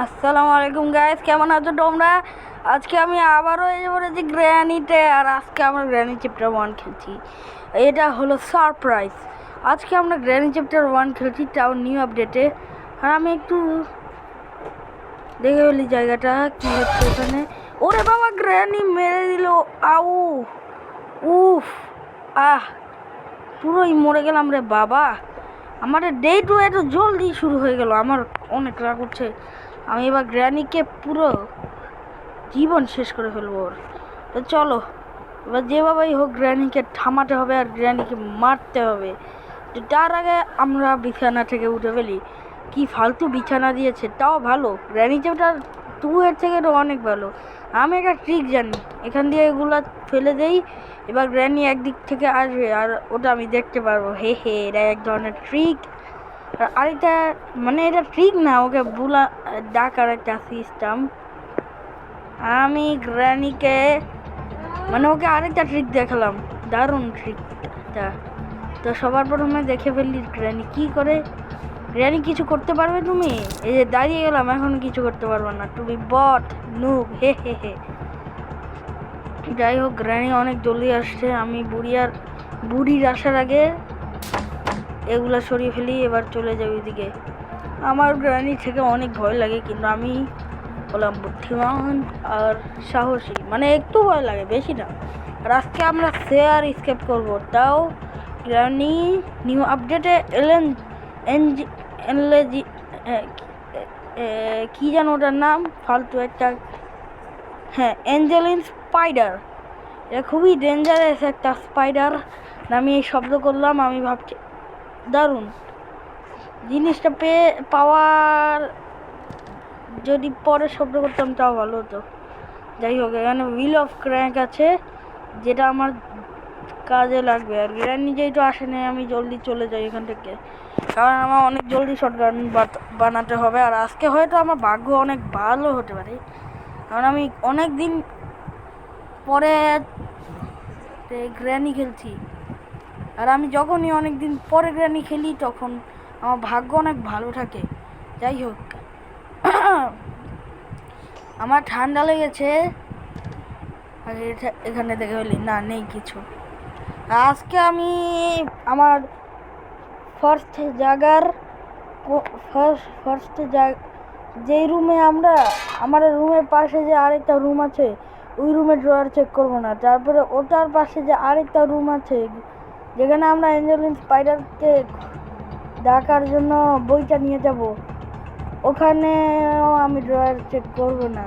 আসসালামু আলাইকুম গাইস, কেমন আছো তোমরা? আজকে আমি আবারও এই পড়েছি গ্র্যানিতে, আর আজকে আমরা গ্র্যানি চ্যাপ্টার 1 খেলছি। এটা হলো সারপ্রাইজ। আজকে আমরা গ্র্যানি চ্যাপ্টার 1 খেলছি, তাও নিউ আপডেটে। আর আমি একটু দেখে ফেলি জায়গাটা কি হচ্ছে এখানে। ওরে বাবা, গ্র্যানি মেরে দিল। আউ, উফ, আহ, পুরোই মরে গেলাম রে বাবা। আমাদের ডে টু এত জলদি শুরু হয়ে গেল, আমার অনেক রাগ উঠছে। আমি এবার গ্র্যানিকে পুরো জীবন শেষ করে ফেলবো ওর। তো চলো, এবার যেভাবেই হোক গ্র্যানিকে থামাতে হবে আর গ্র্যানিকে মারতে হবে। তো তার আগে আমরা বিছানা থেকে উঠে ফেলি। কি ফালতু বিছানা দিয়েছে, তাও ভালো। গ্র্যানি চ্যাপ্টার 2 এর থেকে তো অনেক ভালো। আমি একটা ট্রিক জানি, এখান দিয়ে এগুলো ফেলে দেই, এবার গ্র্যানি একদিক থেকে আসবে আর ওটা আমি দেখতে পারবো। হে হে, এটা এক ধরনের ট্রিক। আর আরেকটা, মানে এটা ট্রিক না, ওকে বুলা ডাকার একটা সিস্টেম। আমি গ্র্যানিকে, মানে ওকে আরেকটা ট্রিক দেখালাম, দারুণ ট্রিকটা। তো সবার প্রথমে দেখে ফেললি গ্র্যানি কি করে। গ্র্যানি কিছু করতে পারবে তুমি? এই যে দাঁড়িয়ে গেলাম, এখন কিছু করতে পারবে না, তুমি বট নুব। হে হে হে। যাই হোক, গ্র্যানি অনেক জলদি আসছে। আমি বুড়ির আসার আগে এগুলা সরিয়ে ফেলি, এবার চলে যাই ওইদিকে। আমার গ্র্যানি থেকে অনেক ভয় লাগে, কিন্তু আমি হলাম বুদ্ধিমান আর সাহসী, মানে একটু ভয় লাগে, বেশি না। আর আজকে আমরা শেয়ার স্কেপ করব, তাও গ্র্যানি নিউ আপডেটে এলেন। এনলেজি, কি যেন ওটার নাম, ফালতু একটা, হ্যাঁ, অ্যাঞ্জেলিন স্পাইডার। এটা খুবই ডেঞ্জারাস একটা স্পাইডার। আমি এই শব্দ করলাম, আমি ভাবছি দারুণ জিনিসটা পাওয়ার, যদি পরে শব্দ করতাম তাও ভালো হতো। যাই হোক, এখানে হুইল অফ ক্র্যাঙ্ক আছে, যেটা আমার কাজে লাগবে। আর গ্র্যানি যেহেতু আসেনি, আমি জলদি চলে যাই এখান থেকে, কারণ আমার অনেক জলদি শটগান বানাতে হবে। আর আজকে হয়তো আমার ভাগ্য অনেক ভালো হতে পারে, কারণ আমি অনেক দিন পরে গ্র্যানি খেলছি। আর আমি যখনই অনেক দিন পরে গ্র্যানি খেলি, তখন আমার ভাগ্য অনেক ভালো থাকে। যাই হোক, আমার ঠান্ডা লেগেছে। আর এখানে দেখে ফেলি, না নেই কিছু। আজকে আমি আমার ফার্স্ট জায়গার ফার্স্ট যেই রুমে আমার রুমের পাশে যে আরেকটা রুম আছে, ওই রুমে ড্রয়ার চেক করবো না। তারপরে ওটার পাশে যে আরেকটা রুম আছে, যেখানে আমরা অ্যাঞ্জেলিন স্পাইডারকে ডাকার জন্য বইটা নিয়ে যাব, ওখানেও আমি ড্রয়ার চেক করবো না।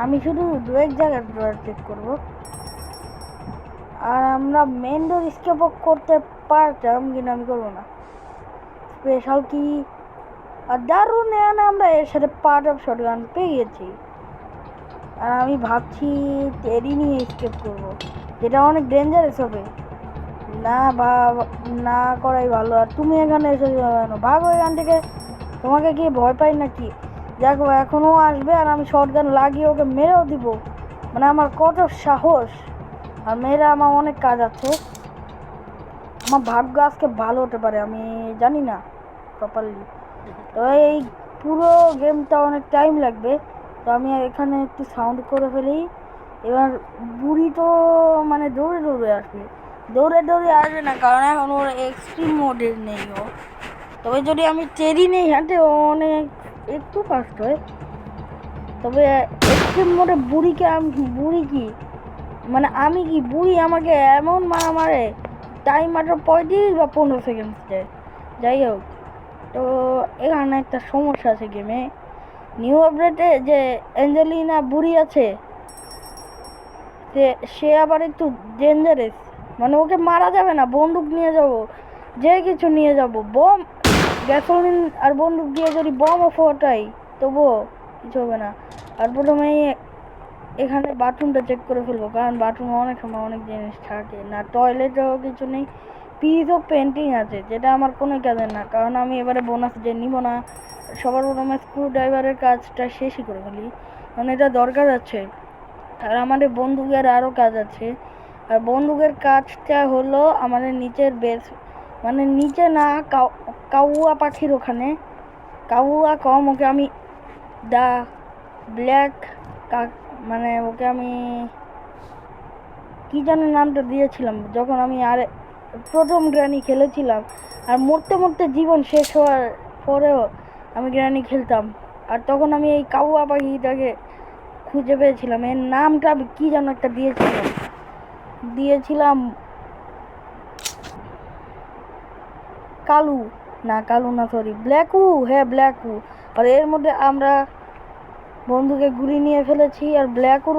আমি শুধু দু এক জায়গার ড্রয়ার চেক করবো। আর আমরা মেন ডোর স্কেপ করতে পারতাম, কিন্তু আমি করবো না। স্পেশাল কি আর দারুণ, আমরা এর সাথে পার্ট অফ শটগান পেয়ে গেছি। আর আমি ভাবছি টেরি নিয়ে স্কেপ করবো, যেটা অনেক ডেঞ্জারাস হবে। না না করাই ভালো। আর তুমি এখানে এসে কেন? ভাগো এখান থেকে, তোমাকে কি ভয় পাই নাকি? দেখো, এখনও আসবে আর আমি শটগান লাগিয়ে ওকে মেরেও দিব। মানে আমার কত সাহস! আর মেয়েরা আমার অনেক কাজ আছে। আমার ভাগ্য আজকে ভালো হতে পারে, আমি জানি না প্রপারলি। তো এই পুরো গেমটা অনেক টাইম লাগবে। তো আমি এখানে একটু সাউন্ড করে ফেলি। এবার বুড়ি তো মানে দৌড়ে দৌড়ে আসবে, আসবে না, কারণ এখন ওর এক্সট্রিম মোডের নেই ও। তবে যদি আমি চেরি নেই হাতে, ও অনেক একটু ফাস্ট হয়। তবে এক্সট্রিম মোডে বুড়ি কি, মানে আমি কি বুড়ি আমাকে এমন মারে, টাইম মাত্র 35 বা 15 সেকেন্ড যায়। যাই হোক, তো এখানে একটা সমস্যা আছে গেমে। নিউ আপডেটে যে অ্যাঞ্জেলিনা বুড়ি আছে, সে আবার একটু ডেঞ্জারাস। মানে ওকে মারা যাবে না, বন্দুক নিয়ে যাব, যে কিছু নিয়ে যাব, বম, গ্যাসোলিন আর বন্দুক দিয়ে যদি বমও ফোটাই, তবুও কিছু হবে না। আর প্রথমেই এখানে বাথরুমটা চেক করে ফেলবো, কারণ বাথরুমে অনেক সময় অনেক জিনিস থাকে না, টয়লেটেও কিছু নেই। পিস অফ পেন্টিং আছে, যেটা আমার কোনো কাজের না, কারণ আমি এবারে বোনাস যে নিব না। সবার প্রথমে স্ক্রু ড্রাইভারের কাজটা শেষই করে ফেলি, কারণ এটা দরকার আছে। আর আমাদের বন্দুকের আরও কাজ আছে। আর বন্দুকের কাজটা হলো আমাদের নিচের বেস, মানে নিচে না, কাউয়া পাখির ওখানে কাউয়া কম, ওকে আমি দ্য ব্ল্যাক মানে ওকে আমি কী যেন নামটা দিয়েছিলাম যখন আমি আর প্রথম গ্র্যানি খেলেছিলাম, আর মরতে মরতে জীবন শেষ হওয়ার পরেও আমি গ্র্যানি খেলতাম। আর তখন আমি এই কাউয়া পাখিটাকে খুঁজে পেয়েছিলাম, এর নামটা আমি কী যেন একটা দিয়েছিলাম কালু না সরি ব্ল্যাকু, হ্যাঁ ব্ল্যাকু। আর এর মধ্যে আমরা বন্ধুকে গুলি নিয়ে ফেলেছি। আর ব্ল্যাকুর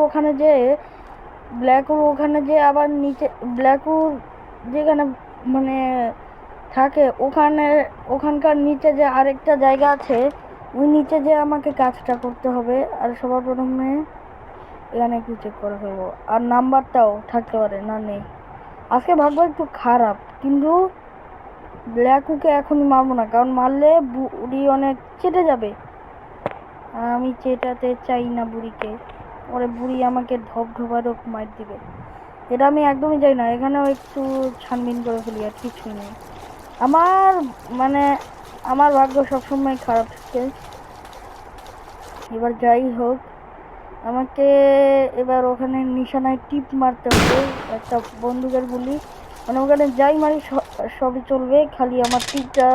ওখানে যে আবার নিচে ব্ল্যাকুর যেখানে মানে থাকে ওখানকার নিচে যে আরেকটা জায়গা আছে, ওই নিচে যে আমাকে কাজটা করতে হবে। আর সবার প্রথমে এখানে একটু চেক করে ফেলবো, আর নাম্বারটাও থাকতে পারে না নেই। আজকে ভাববো একটু খারাপ, কিন্তু ব্ল্যাকুকে এখনই মারবো না, কারণ মারলে বুড়ি অনেক চেটে যাবে। আমি চেটাতে চাই না বুড়িকে, পরে বুড়ি আমাকে ধপধপারও মার দিবে। এটা আমি একদমই চাই না। এখানেও একটু ছানবিন করে ফেলি, আর কিছুই নেই। আমার ভাগ্য সবসময় খারাপ থাকে। এবার যাই হোক, আমাকে এবার ওখানে নিশানায় টিপ মারতে হবে, একটা বন্দুকের গুলি। মানে ওখানে যাই মারি সবই চলবে, খালি আমার টিপটা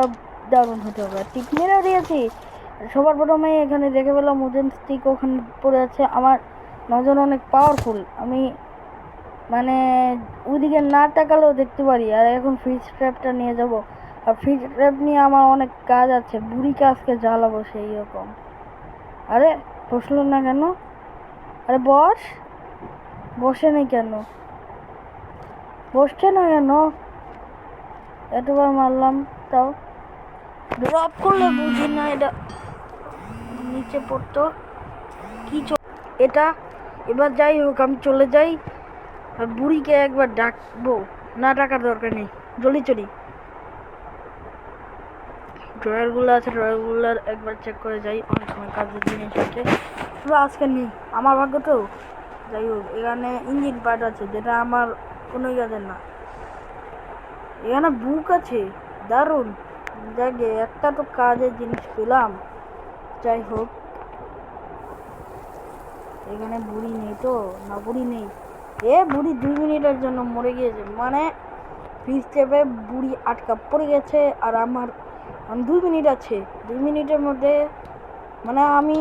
দারুণ হতে হবে। আর টিপ মেরেও দিয়েছি। সবার প্রথমে এখানে দেখে পেলাম ওজেন স্টিক ওখানে পড়ে আছে। আমার নজর অনেক পাওয়ারফুল, আমি মানে ওইদিকে না তাকালেও দেখতে পারি। আর এখন ফ্রিজ ট্র্যাপটা নিয়ে যাব, আর ফ্রিজ ট্র্যাপ নিয়ে আমার অনেক কাজ আছে। বুড়িকে আজকে জ্বালাবো সেই রকম। আরে বসলো না কেন? আরে বসে নেই কেন? বসছে না কেন? এতবার মারলাম তাও ড্রপ করলে বুঝি না এটা নিচে পড়তো কি এটা। এবার যাই হোক, আমি চলে যাই। আর বুড়িকে একবার ডাকবো, না ডাকার দরকার নেই, জলদি চলি। ড্রয়ারগুলো আছে, ড্রয়ারগুলোর একবার চেক করে যাই, অনেক সময় কাজের জিনিস আছে। তবে আজকে নেই, আমার ভাগ্য তো। যাই হোক, এখানে ইঞ্জিন পার্ট আছে যেটা আমার কোনো কাজের না। এখানে বুক আছে, দারুণ। যাকে একটা তো কাজের জিনিস পেলাম। যাই হোক, এখানে বুড়ি নেই তো, না বুড়ি নেই। বুড়ি 2 মিনিটের জন্য মরে গিয়েছে, মানে ফ্রিজ চেপে বুড়ি আটকা পড়ে গেছে। আর আমার 2 মিনিট আছে, 2 মিনিটের মধ্যে মানে আমি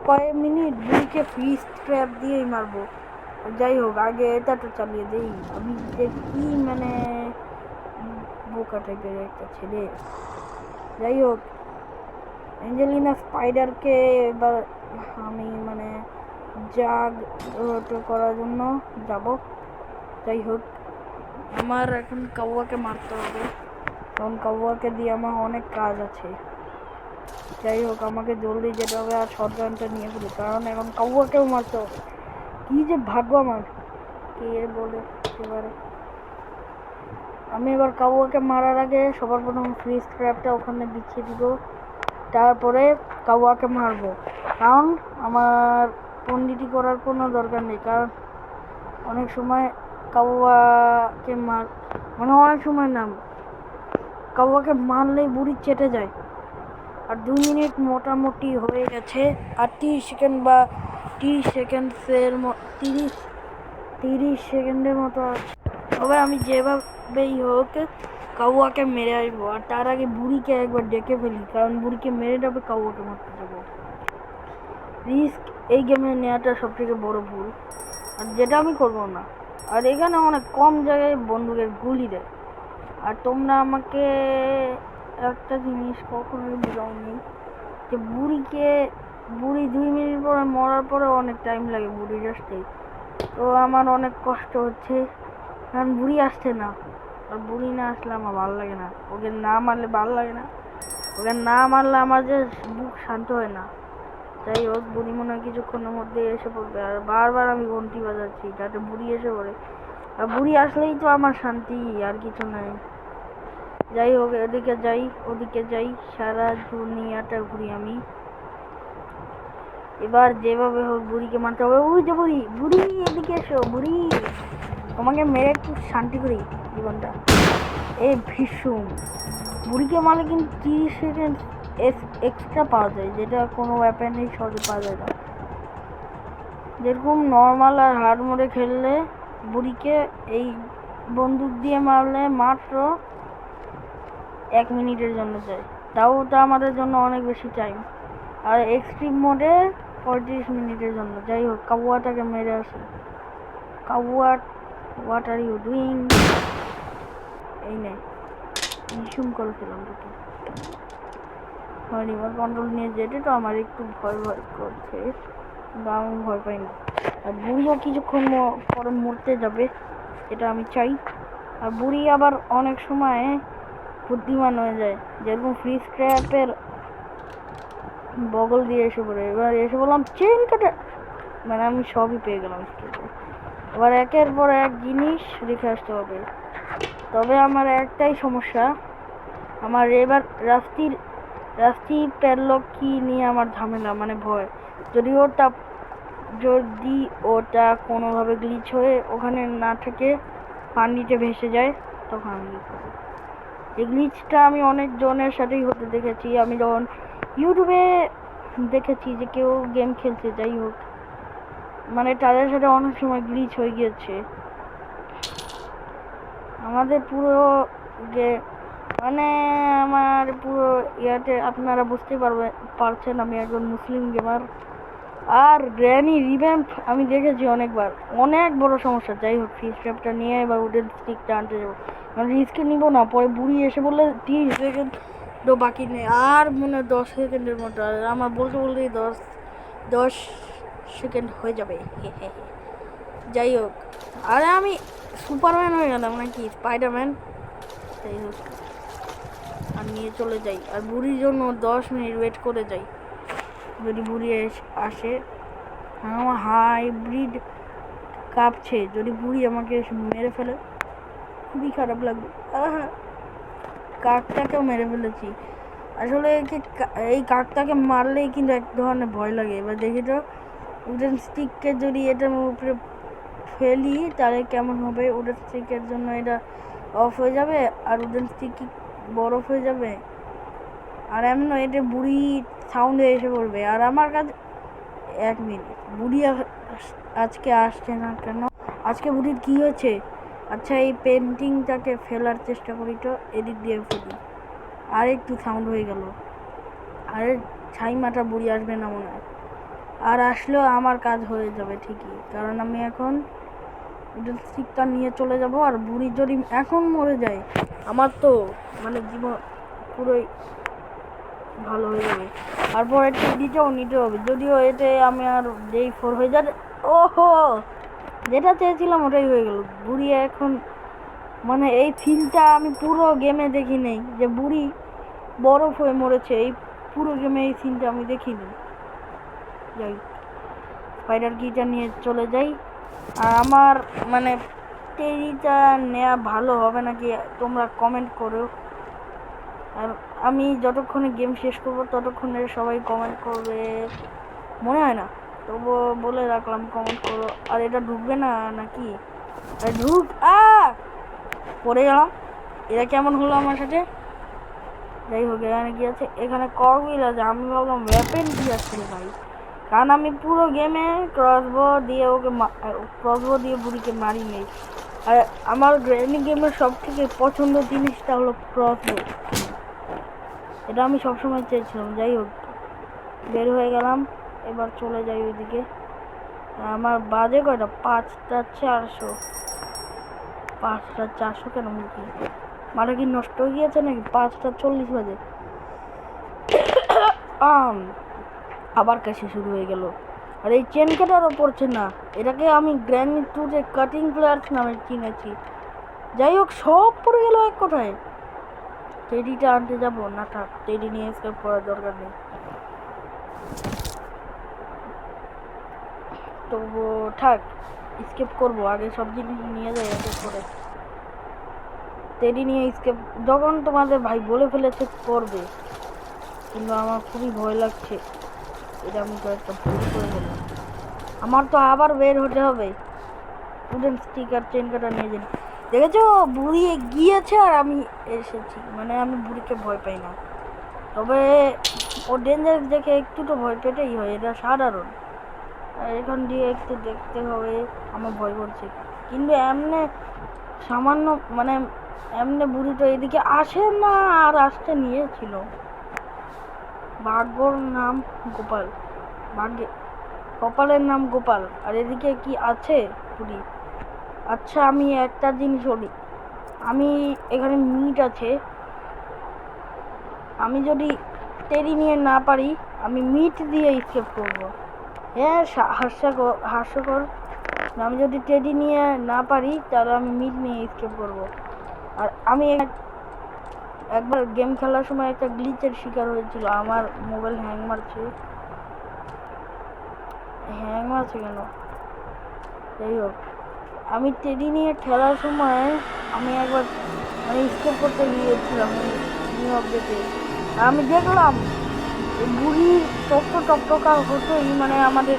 কয়েক মিনিট বুড়িকে ফ্রিজ ট্র্যাপ দিয়েই মারবো। যাই হোক, আগে এটা তো চালিয়ে দিই। আমি যে কি মানে বোকা টাইপের একটা ছেলে। যাই হোক, অ্যাঞ্জেলিনা স্পাইডারকে এবার আমি মানে করার জন্য যাব। যাই হোক, আমার এখন কাউয়াকে মারতে হবে, কারণ কাউয়াকে দিয়ে আমার অনেক কাজ আছে। যাই হোক, আমাকে জলদি যেতে হবে আর শটগানটা নিয়ে ফেলি, কারণ এখন কাউয়াকেও মারতে হবে। কি যে ভাগ্য আমার, কে বলে এবারে। আমি এবার কাউয়াকে মারার আগে সবার প্রথম ফ্রিজ ট্র্যাপটা ওখানে বিছিয়ে দিব, তারপরে কাউয়াকে মারবো। কারণ আমার পন্ডিতি করার কোনো দরকার নেই, কারণ অনেক সময় কাউয়াকে অনেক সময় না, কাউয়াকে মারলেই বুড়ি চেটে যায়। আর 2 মিনিট মোটামুটি হয়ে গেছে, আর 30 সেকেন্ড বা 30 সেকেন্ডের মতো আছে। তবে আমি যেভাবেই হোক কাউয়াকে মেরে আসবো, আর তার আগে বুড়িকে একবার ডেকে ফেলি, কারণ বুড়িকে মেরে যাবে, কাউয়াকে মারতে যাবো। রিস্ক এই গেমে নেওয়াটা সবথেকে বড় ভুল, আর যেটা আমি করবো না। আর এখানে অনেক কম জায়গায় বন্দুকের গুলি দেয়। আর তোমরা আমাকে একটা জিনিস কখনোই বোঝাওনি, যে বুড়ি 2 মিনিট পরে মরার পরে অনেক টাইম লাগে বুড়ি আসতে। তো আমার অনেক কষ্ট হচ্ছে, কারণ বুড়ি আসছে না। আর বুড়ি না আসলে আমার ভালো লাগে না, ওকে না মারলে ভালো লাগে না, ওকে না মারলে আমার যে বুক শান্ত হয় না। যাই হোক, বুড়ি মনে হয় কিছুক্ষণের মধ্যে এসে পড়বে। আর বারবার আমি ঘন্টি বাজাচ্ছি যাতে বুড়ি এসে পড়ে, আর বুড়ি আসলেই তো আমার শান্তি, আর কিছু নাই। যাই হোক, ওদিকে যাই, সারা দুনিয়াটা ঘুরি আমি। এবার যেভাবে হোক বুড়িকে মারতে হবে। ওই যে বুড়ি এদিকে এসো। বুড়ি, তোমাকে মেরে একটু শান্তি করি জীবনটা। এই ভীষণ বুড়িকে মারলে কিন্তু 30 সেকেন্ড এক্সট্রা পাওয়া যায়, যেটা কোনো ওয়েপেনেই সহজে পাওয়া যায় না। যেরকম নর্মাল আর হার্ড মোডে খেললে বুড়িকে এই বন্দুক দিয়ে মারলে মাত্র 1 মিনিটের জন্য যায়, তাও ওটা আমাদের জন্য অনেক বেশি টাইম। আর এক্সট্রিম মোডে 35 মিনিটের জন্য। যাই হোক, কাবুয়াটাকে মেরে আসি। কাবুয়া, হোয়াট আর ইউ ডুইং? এই নে, রিসুম করেছিলাম তোকে। রিমোট কন্ট্রোল নিয়ে যেতে তো আমার একটু ভয় ভয় করছে, কিন্তু আমি ভয় পাই না। আর বুড়িও কিছুক্ষণ পরে মরতে যাবে, এটা আমি চাই। আর বুড়ি আবার অনেক সময় বুদ্ধিমান হয়ে যায়, যেরকম ফ্রি স্ক্র্যাপের বগল দিয়ে এসে পড়ে। এবার এসে বললাম চেন কাটা, মানে আমি সবই পেয়ে গেলাম স্ক্র্যাপে। এবার একের পর এক জিনিস রেখে আসতে হবে। তবে আমার একটাই সমস্যা, আমার এবার রাস্তি প্যাডলক কি নিয়ে আমার ঝামেলা, মানে ভয়। যদি ওটা কোনোভাবে গ্লিচ হয়ে ওখানে না থেকে পানিতে ভেসে যায়, তখন আমি কি করবো? এই গ্লিচটা আমি অনেক জনের সাথেই হতে দেখেছি। আমি যখন ইউটিউবে দেখেছি যে কেউ গেম খেলছে, যাই হোক, মানে তাদের সাথে অনেক সময় গ্লিচ হয়ে গিয়েছে। আমাদের পুরো মানে আমার পুরো ইয়াতে আপনারা বুঝতে পারছেন আমি একজন মুসলিম গেমার। আর গ্র্যানি রিভ্যাম্প আমি দেখেছি অনেকবার, অনেক বড় সমস্যা। যাই হোক, ফিস ট্র্যাপটা নিয়ে বা উডেন স্টিকটা আনতে যাবো, কারণ রিস্কে নিব না। পরে বুড়ি এসে বললে 30 সেকেন্ড তো বাকি নেই, আর মনে হয় 10 সেকেন্ডের মতো। আর আমার বলতে বলতেই 10 সেকেন্ড হয়ে যাবে। যাই হোক, আরে আমি সুপারম্যান হয়ে গেলাম নাকি স্পাইডারম্যান। যাই হোক, আর নিয়ে চলে যাই। আর বুড়ির জন্য 10 মিনিট ওয়েট করে যাই, যদি বুড়ি আসে। আমার হাইব্রিড কাঁপছে, যদি বুড়ি আমাকে মেরে ফেলে খুবই খারাপ লাগবে। কাকটাকেও মেরে ফেলেছি। আসলে এই কাকটাকে মারলেই কিন্তু এক ধরনের ভয় লাগে। এবার দেখি তো উডেন স্টিককে যদি এটার উপরে ফেলি তাহলে কেমন হবে। উডেন স্টিকের জন্য এটা অফ হয়ে যাবে, আর উডেন স্টিক বরফ হয়ে যাবে। আর এমন এটা বুড়ি সাউন্ডে এসে পড়বে। আর আমার কাছে 1 মিনিট, বুড়ি আজকে আসছে না কেন? আজকে বুড়ির কি হয়েছে? আচ্ছা, এই পেন্টিংটাকে ফেলার চেষ্টা করি তো, এদিক দিয়ে ফেলি। আর একটু সাউন্ড হয়ে গেল। আরে ছাই মাটা বুড়ি আসবে না মনে হয়। আর আসলেও আমার কাজ হয়ে যাবে ঠিকই, কারণ আমি এখন উডেন স্টিকটা নিয়ে চলে যাব। আর বুড়ি যদি এখন মরে যায়, আমার তো মানে জীবন পুরোই ভালো হয়ে যাবে। তারপর এটা দিতেও নিতে হবে, যদিও এতে আমি আর যেই 4 হয়ে যাবে। ওহো, যেটা চেয়েছিলাম ওটাই হয়ে গেল। বুড়ি এখন মানে এই ফিলটা আমি পুরো গেমে দেখি নেই, যে বুড়ি বরফ হয়ে মরেছে। এই পুরো গেমে এই সিনটা আমি দেখিনি। যাই, স্পাইডার কিটা নিয়ে চলে যাই। আর আমার মানে টেরিটা নেওয়া ভালো হবে নাকি তোমরা কমেন্ট করো। আর আমি যতক্ষণে গেম শেষ করবো ততক্ষণে সবাই কমেন্ট করবে মনে হয় না, তবুও বলে রাখলাম কমেন্ট করো। আর এটা ঢুকবে না নাকি? ঢুক। পড়ে গেলাম, এটা কেমন হলো আমার সাথে? যাই হোক, এখানে কি আছে? এখানে করবিল আছে। আমি ভাবলাম ওয়েপেন কি আছে ভাই, কারণ আমি পুরো গেমে ক্রসবো দিয়ে বুড়িকে মারি নেই। আর আমার গ্র্যানি গেমের সব থেকে পছন্দের জিনিসটা হলো ক্রসবো, এটা আমি সবসময় চেয়েছিলাম। যাই হোক, বের হয়ে গেলাম। এবার চলে যাই ওইদিকে। আমার বাজে কয়টা? 5টা 400। 5টা 400 কেন? মুরগি মারা কি নষ্ট হয়ে গিয়েছে নাকি? 5টা 40 বাজে। আবার কাশি শুরু হয়ে গেল। আর এই চেন কাটারও পড়ছে না। এটাকে আমি গ্র্যানি 2-তে কাটিং প্লেয়ার্স নামে কিনেছি। যাই হোক, সব পড়ে গেল এক কথায়। টেডিটা আনতে যাবো না, থাক, টেডি নিয়ে স্কেপ করার দরকার নেই। তবু থাক, স্কেপ করবো, আগে সব জিনিস নিয়ে যাই একে করে। টেডি নিয়ে স্কেপ যখন তোমাদের ভাই বলে ফেলেছে করবে, কিন্তু আমার খুবই ভয় লাগছে। এটা আমি তো একটা ভুল করে ফেললাম। আমার তো আবার বের হতে হবে। উডেন স্টিকার চেন কাটা নিয়ে যাই। দেখেছো, বুড়ি গিয়েছে আর আমি এসেছি, মানে আমি বুড়িকে ভয় পাই না। তবে ও ডেঞ্জারাস দেখে একটু তো ভয় পেতেই হয়, এটা সাধারণ। এখান দিয়ে একটু দেখতে হবে, আমার ভয় করছে। কিন্তু এমনি সামান্য মানে এমনি বুড়ি তো এদিকে আসে না, আর আসতে নিয়েছিল। ভাগ্যর নাম গোপাল, ভাগ্যে কপালের নাম গোপাল, আর এদিকে কি আছে বুড়ি। আচ্ছা আমি একটা জিনিস বলি, আমি এখানে মিট আছে, আমি যদি টেরি নিয়ে না পারি আমি মিট দিয়ে স্কেপ করব। হ্যাঁ হাস্যকর, আমি যদি টেডি নিয়ে না পারি তাহলে আমি মিট নিয়ে স্কেপ করব। আর আমি একবার গেম খেলার সময় একটা গ্লিচের শিকার হয়েছিল, আমার মোবাইল হ্যাং মারছে কেন, যাই হোক। আমি টেডি নিয়ে খেলার সময় আমি একবার মানে স্কেপ করতে গিয়েছিলাম নিউ আপডেটে, আমি দেখলাম বুড়ি টকটকা হতোই, মানে আমাদের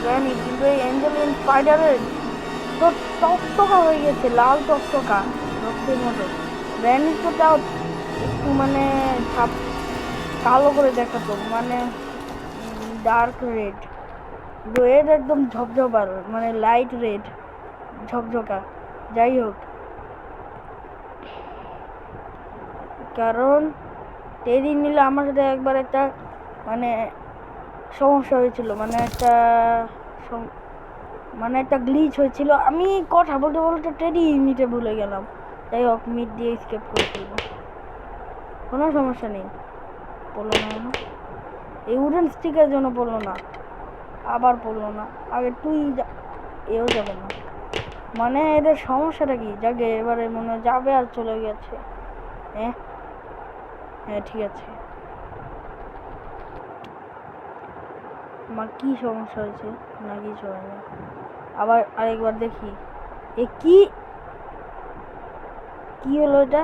গ্র্যানি, কিন্তু এই অ্যাঞ্জেলিন স্পাইডারের তো টকটকা হয়ে গেছে, লাল টকটকা রক্তের মতো। গ্র্যানি তো তাও একটু মানে কালো করে দেখাতো, মানে ডার্ক রেড, রেড একদম ঝকঝকার, মানে লাইট রেড ঝকঝকা। যাই হোক, কারণ টেরি নিলে আমার সাথে একবার একটা মানে সমস্যা হয়েছিল, মানে একটা গ্লিচ হয়েছিল, আমি কথা বলতে বলতে টেরি নিতে ভুলে গেলাম। যাই হোক, মিট দিয়ে স্কেপ করে ফেলবো, কোনো সমস্যা নেই। পড়লো না, এই উডেন স্টিকের জন্য পড়লো না, আবার পড়লো না। আগে তুই এও যাবে না, মানে এদের সমস্যাটা কি? যাকে এবারে মনে যাবে আর চলে গেছে। হ্যাঁ ঠিক আছে, আমার কি সমস্যা হয়েছে? না কিছু হয়নি। আবার আরেকবার দেখি, এ কি হলো এটা?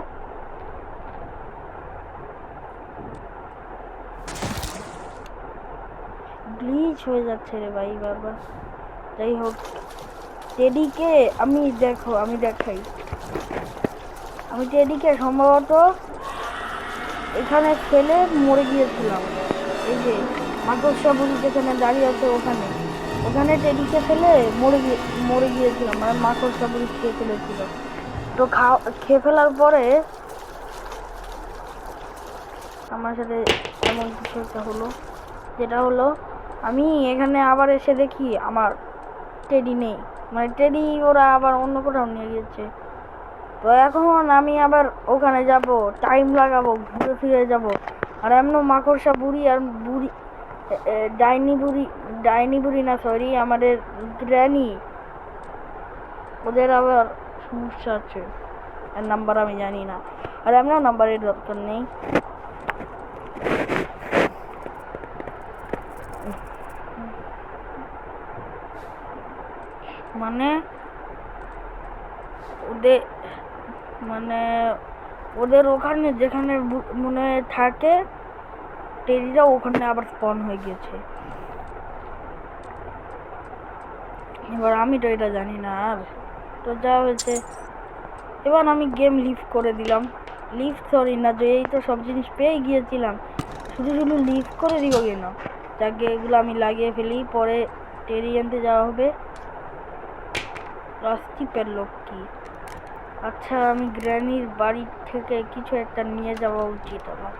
গ্লিচ হয়ে যাচ্ছে রে ভাই বারবার। যাই হোক, টেডিকে আমি দেখাই, আমি টেডিকে সম্ভবত এখানে ফেলে মরে গিয়েছিলাম। এই যে মাকড়সা বুড়ি যেখানে দাঁড়িয়ে আছে ওখানে টেডিকে ফেলে মরে গিয়েছিলাম, মানে মাকড়সা বুড়ি খেয়ে ফেলেছিল। তো খেয়ে ফেলার পরে আমার সাথে এমন কিছু একটা হলো, যেটা হলো আমি এখানে আবার এসে দেখি আমার টেডি নেই, মানে টেডি ওরা আবার অন্য কোথাও নিয়ে গিয়েছে। তো এখন আমি আবার ওখানে যাব, টাইম লাগাবো, ঘুরে ফিরে যাব। আর এমন মাকড়সা বুড়ি আর ডাইনি বুড়ি না সরি, আমাদের গ্র্যানি, ওদের আবার সমস্যা আছে, আর নাম্বার আমি জানি না, আর এমন নাম্বারের দরকার নেই। মানে ওদের ওখানে যেখানে মনে থাকে টেরিরা ওখানে আবার স্পন হয়ে গেছে। এবার আমি তো এটা জানি না, আর তো যা হয়েছে, এবার আমি গেম লিভ করে দিলাম। না, যে এই তো সব জিনিস পেয়ে গিয়েছিলাম, শুধু লিভ করে দিব কেন? যাকে এগুলো আমি লাগিয়ে ফেলি, পরে টেরি আনতে যাওয়া হবে। রাস্টিপের লোক কি? আচ্ছা, আমি গ্র্যানির বাড়ি থেকে কিছু একটা নিয়ে যাওয়া উচিত, আমার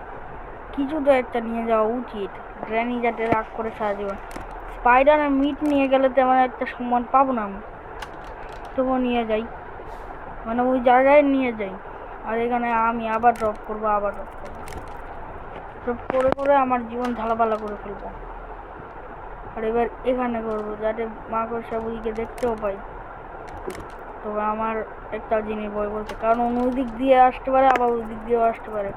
কিছু তো একটা নিয়ে যাওয়া উচিত, গ্র্যানি যাতে রাগ করে সারা জীবন। স্পাইডারের মিট নিয়ে গেলে তো আমার একটা সম্মান পাবো না, আমি তবুও নিয়ে যাই, মানে ওই জায়গায় নিয়ে যাই। আর এখানে আমি আবার ড্রপ করবো, ড্রপ করে আমার জীবন ঢালাপালা করে ফেলবো। আর এবার এখানে করবো যাতে মাকড়সা বুড়িকে দেখতেও পাই। তবে আমার একটা জিনিস ভয় বলছে, কারণ ওই দিক দিয়ে আসতে পারে, আবার ওই দিক দিয়েও আসতে পারে।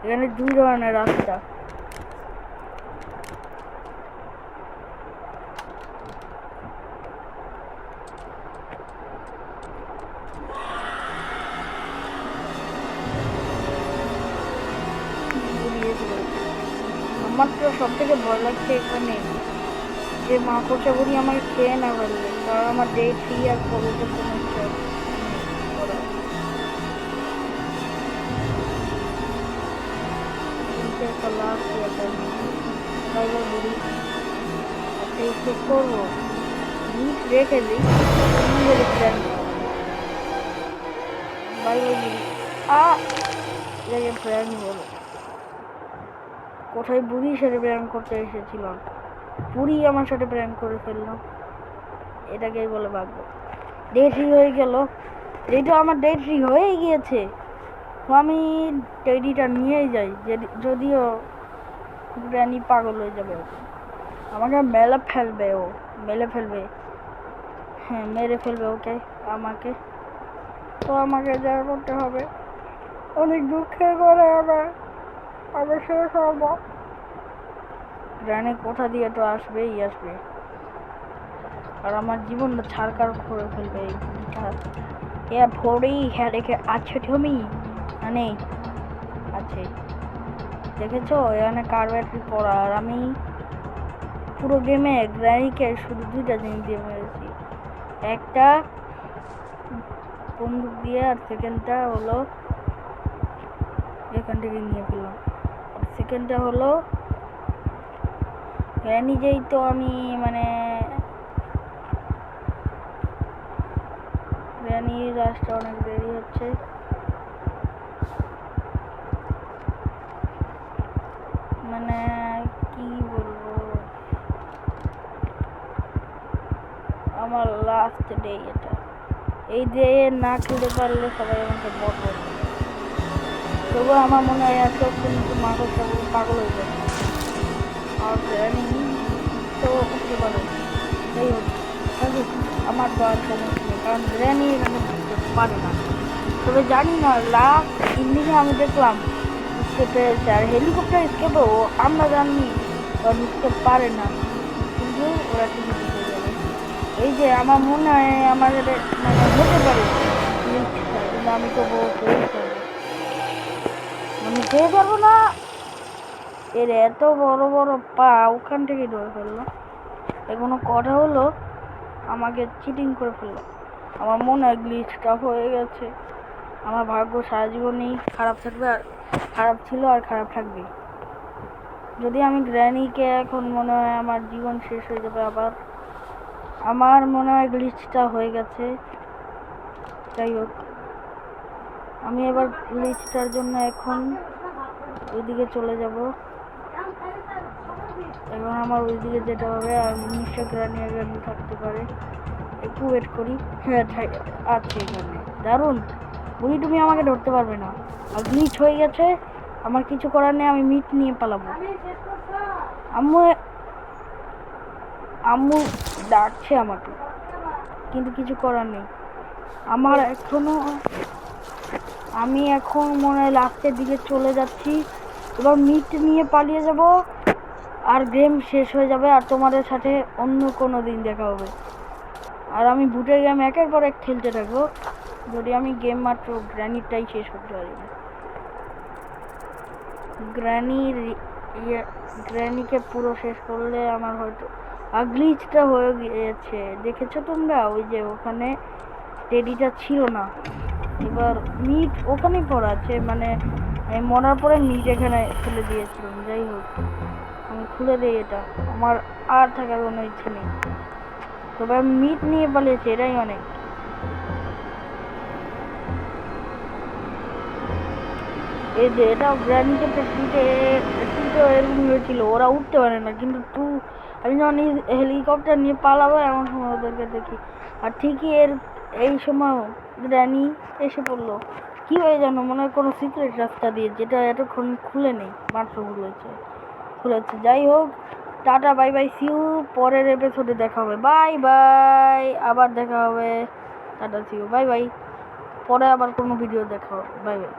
এখানে দুই ধরনের রাস্তা। আমার তো সব থেকে ভয় লাগছে এখানে যে মাকড়সা বুড়ি আমাকে খেয়ে না ফেলবে, কারণ আমার ডে 3 আর কলেজে কোনো বাই বাই বুড়ি, একটা স্কেপ করবো, মিট রেখে দিই, বাই বাই বুড়ি। দেখে প্র্যাঙ্ক হলো, কোথায় বুড়ির সাথে প্র্যাঙ্ক করতে এসেছিলাম, বুড়ি আমার সাথে প্র্যাঙ্ক করে ফেললাম, এটাকেই বলে ভাগ্য। ডে 3 হয়ে গেল, এইটা আমার ডে 3 হয়েই গিয়েছে, তো আমি টেডিটা নিয়েই যাই, যদিও গ্র্যানি পাগল হয়ে যাবে, আমাকে মেলে ফেলবে, হ্যাঁ মেরে ফেলবে ওকে, আমাকে তো আমাকে যা করতে হবে, অনেক দুঃখের করে আমি শেষ হব। গ্র্যানি কোথা দিয়ে তো আসবেই আসবে, আর আমার জীবনটা ছাড়কার করে ফেলবে এই বুড়িটা। এ ভোরেই হ্যাঁ রেখে আছে তুমি, নেই আছে, দেখেছো এখানে কার ব্যাটারি পড়া, আর আমি পুরো গেমে গ্র্যানিকে শুধু 2টা জিনিস দিয়ে মেরেছি, একটা বন্দুক দিয়ে, আর সেকেন্ডটা হলো এখান থেকে নিয়ে ফেললাম, আর সেকেন্ডটা হলো গ্র্যানি, যেই তো আমি মানে গ্র্যানির রাস্তা অনেক দেরি হচ্ছে, মানে কি বলবো, আমার লাস্ট ডে এটা, এই ডে না খেলতে পারলে সবাই আমাকে বট বলবে, তবুও আমার মনে হয় এত কিন্তু মাগো পাগল হয়ে যাবে, আর গ্র্যানি তো উঠতে পারে, যাই হোক আমার দেওয়ার সমস্যা নেই, কারণ গ্র্যানি এখানে ঢুকতে পারে না, তবে জানি না লাস্ট ইন্ডিকে আমি দেখলাম ঢুকতে পেরেছে, আর হেলিকপ্টার স্কেপেও আমরা জানি ঢুকতে পারে না, কিন্তু ওরা ঠিক ঢুকে যাবে, এই যে আমার মনে হয় আমার মানে হতে পারে, কিন্তু আমি তো আমি খেয়ে পারবো না, এর এত বড় বড় পা ওখান থেকে ধরে ফেললো, কোনো কথা হলো, আমাকে চিটিং করে ফেললো, আমার মনে হয় গ্লিচটা হয়ে গেছে, আমার ভাগ্য সারা জীবনেই খারাপ থাকবে, আর খারাপ ছিল আর খারাপ থাকবে, যদি আমি গ্র্যানিকে এখন মনে হয় আমার জীবন শেষ হয়ে যাবে, আবার আমার মনে হয় গ্লিচটা হয়ে গেছে, যাই হোক আমি এবার গ্লিচটার জন্য এখন ওইদিকে চলে যাব, এখন আমার ওইদিকে যেতে হবে, আর নিশ্চয় গ্র্যানি থাকতে পারে, একটু ওয়েট করি, হ্যাঁ আছে এখানে, দারুণ বুড়ি, তুমি আমাকে ধরতে পারবে না, আর গ্লিচ হয়ে গেছে, আমার কিছু করার নেই, আমি মিট নিয়ে পালাবো, আম্মু ডাকছে আমাকে, কিন্তু কিছু করার নেই, আমার আমি এখন মনে হয় লাস্টের দিকে চলে যাচ্ছি, এবার মিট নিয়ে পালিয়ে যাব, আর গেম শেষ হয়ে যাবে, আর তোমাদের সাথে অন্য কোনো দিন দেখা হবে, আর আমি বুটের গেম একের পর এক খেলতে থাকবো, যদি আমি গেম মাত্র গ্র্যানিটাই শেষ করতে পারি না, গ্র্যানিকে পুরো শেষ করলে আমার হয়তো, আর গ্লিচটা হয়ে গিয়েছে, দেখেছো তোমরা, ওই যে ওখানে টেডিটা ছিল না, এবার মিট ওখানেই পড়া আছে, মানে মরার পরে মিট এখানে ফেলে দিয়েছিলাম, যাই হোক আমি খুলে দিই, এটা আমার আর থাকার কোনো ইচ্ছে নেই, তবে আমি মিট নিয়ে পালিয়েছি, এটাই অনেক, এই যে এটা গ্র্যানিকে টুতে এরকম হয়েছিল, ওরা উঠতে পারে না, কিন্তু আমি যখন হেলিকপ্টার নিয়ে পালাবো এমন সময় ওদেরকে দেখি, আর ঠিকই এই সময় গ্র্যানি এসে পড়লো, কি হয়ে জানো, মনে হয় কোনো সিক্রেট রাস্তা দিয়ে, যেটা এতক্ষণ খুলে নেই, মাত্র খুলেছে, যাই হোক টাটা বাই বাই, সিউ, পরের এপিসোডে দেখা হবে, বাই বাই, আবার দেখা হবে, টাটা সিউ, বাই বাই, পরে আবার কোনো ভিডিও দেখা হবে, বাই বাই।